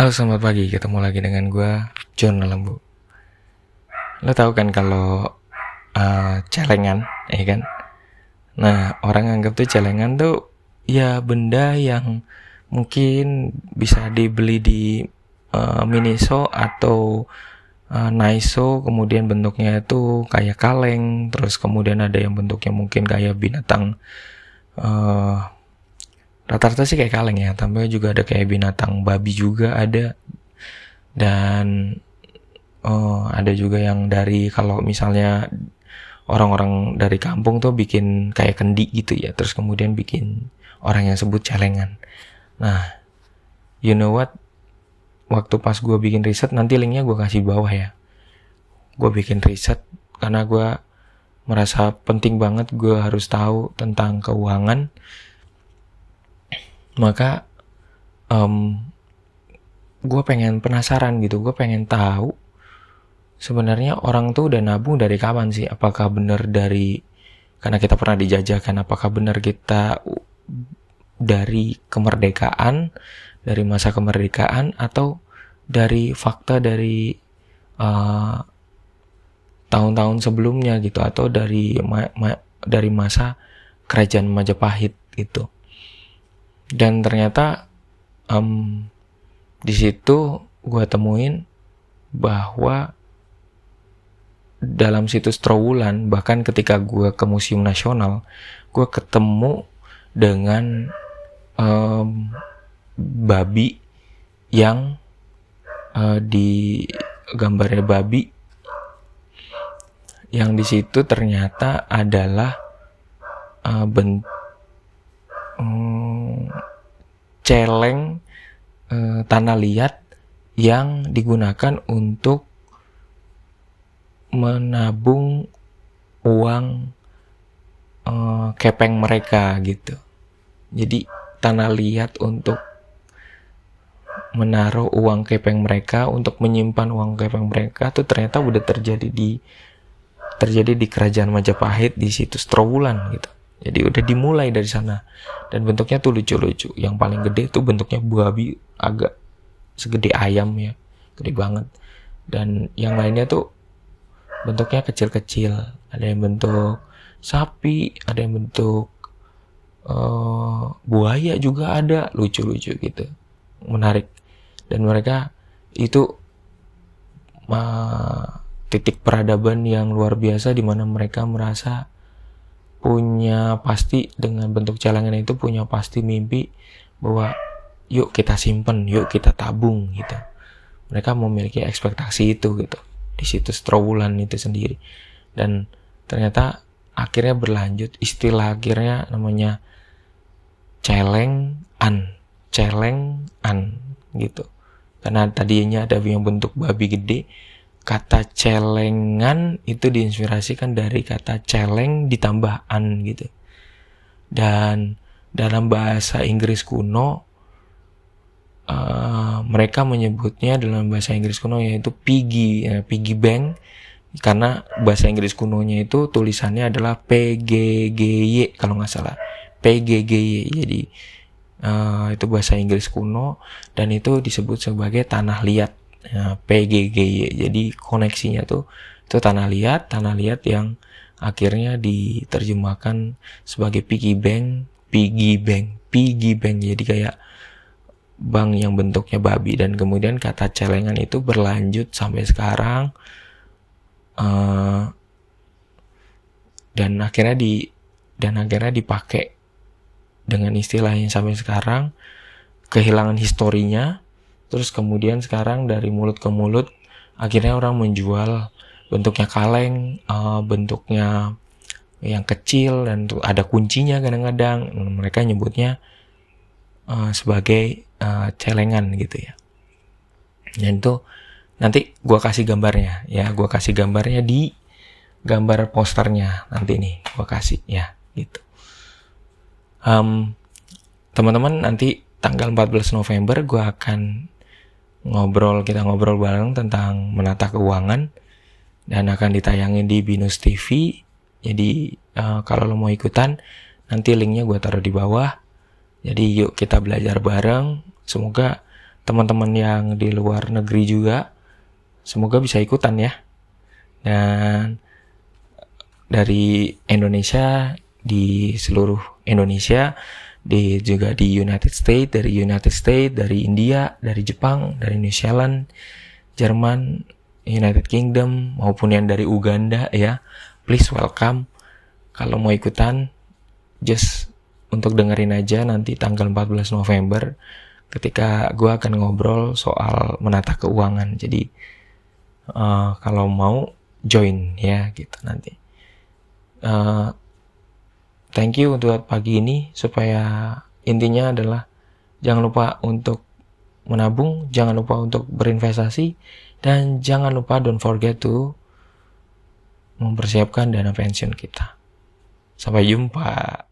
Halo, selamat pagi. Ketemu lagi dengan gue, John Lembu. Lo tahu kan kalau celengan, ya kan? Nah, orang anggap tuh celengan tuh ya benda yang mungkin bisa dibeli di Miniso atau Naiso. Kemudian bentuknya itu kayak kaleng. Terus kemudian ada yang bentuknya mungkin kayak binatang. Rata-rata sih kayak kaleng ya, tapi juga ada kayak binatang babi juga ada. Dan ada juga yang dari, kalau misalnya orang-orang dari kampung tuh bikin kayak kendi gitu ya, terus kemudian bikin orang yang sebut celengan. Nah, you know what, waktu pas gue bikin riset, nanti linknya gue kasih bawah ya. Gue bikin riset karena gue merasa penting banget gue harus tahu tentang keuangan. Maka gue pengen penasaran gitu, gue pengen tahu sebenarnya orang tuh udah nabung dari kapan sih? Apakah benar dari karena kita pernah dijajahkan? Apakah benar kita dari kemerdekaan, dari masa kemerdekaan, atau dari fakta dari tahun-tahun sebelumnya gitu, atau dari masa kerajaan Majapahit gitu? Dan ternyata di situ gue temuin bahwa dalam situs Trowulan, bahkan ketika gue ke Museum Nasional, gue ketemu dengan babi yang di gambarnya babi yang di situ ternyata adalah celeng tanah liat yang digunakan untuk menabung uang kepeng mereka gitu. Jadi tanah liat untuk menaruh uang kepeng mereka, untuk menyimpan uang kepeng mereka tuh ternyata udah terjadi di kerajaan Majapahit di situs Trowulan gitu. Jadi udah dimulai dari sana. Dan bentuknya tuh lucu-lucu. Yang paling gede tuh bentuknya babi, agak segede ayam ya, gede banget. Dan yang lainnya tuh bentuknya kecil-kecil. Ada yang bentuk sapi, ada yang bentuk buaya juga ada, lucu-lucu gitu, menarik. Dan mereka itu titik peradaban yang luar biasa, di mana mereka merasa punya pasti dengan bentuk celengan itu, punya pasti mimpi bahwa yuk kita simpen, yuk kita tabung gitu. Mereka memiliki ekspektasi itu gitu di situs Trowulan itu sendiri. Dan ternyata akhirnya berlanjut, istilah akhirnya namanya celengan gitu. Karena tadinya ada yang bentuk babi gede, kata celengan itu diinspirasikan dari kata celeng ditambah an gitu. Dan dalam bahasa Inggris kuno, mereka menyebutnya dalam bahasa Inggris kuno yaitu piggy bank, karena bahasa Inggris kunonya itu tulisannya adalah PGGY kalau nggak salah, PGGY. Jadi itu bahasa Inggris kuno dan itu disebut sebagai tanah liat. PGGY. Jadi koneksinya tuh itu tanah liat yang akhirnya diterjemahkan sebagai piggy bank. Jadi kayak bank yang bentuknya babi. Dan kemudian kata celengan itu berlanjut sampai sekarang, dan akhirnya dipakai dengan istilah yang sampai sekarang, kehilangan historinya. Terus kemudian sekarang dari mulut ke mulut, akhirnya orang menjual bentuknya kaleng, bentuknya yang kecil, dan tuh ada kuncinya kadang-kadang. Mereka nyebutnya sebagai celengan gitu ya. Dan itu nanti gue kasih gambarnya ya, gue kasih gambarnya di gambar posternya nanti nih, gue kasih ya gitu. Teman-teman, nanti tanggal 14 November gue akan kita ngobrol bareng tentang menata keuangan, dan akan ditayangin di Binus TV. Jadi kalau lo mau ikutan, nanti linknya gue taruh di bawah. Jadi yuk kita belajar bareng. Semoga teman-teman yang di luar negeri juga semoga bisa ikutan ya. Dan dari Indonesia, di seluruh Indonesia, juga di United States, dari India, dari Jepang, dari New Zealand, Jerman, United Kingdom, maupun yang dari Uganda ya, please welcome. Kalau mau ikutan, just untuk dengerin aja nanti tanggal 14 November ketika gue akan ngobrol soal menata keuangan. Jadi kalau mau join ya gitu nanti. Thank you untuk pagi ini, supaya intinya adalah jangan lupa untuk menabung, jangan lupa untuk berinvestasi, dan jangan lupa don't forget to mempersiapkan dana pensiun kita. Sampai jumpa.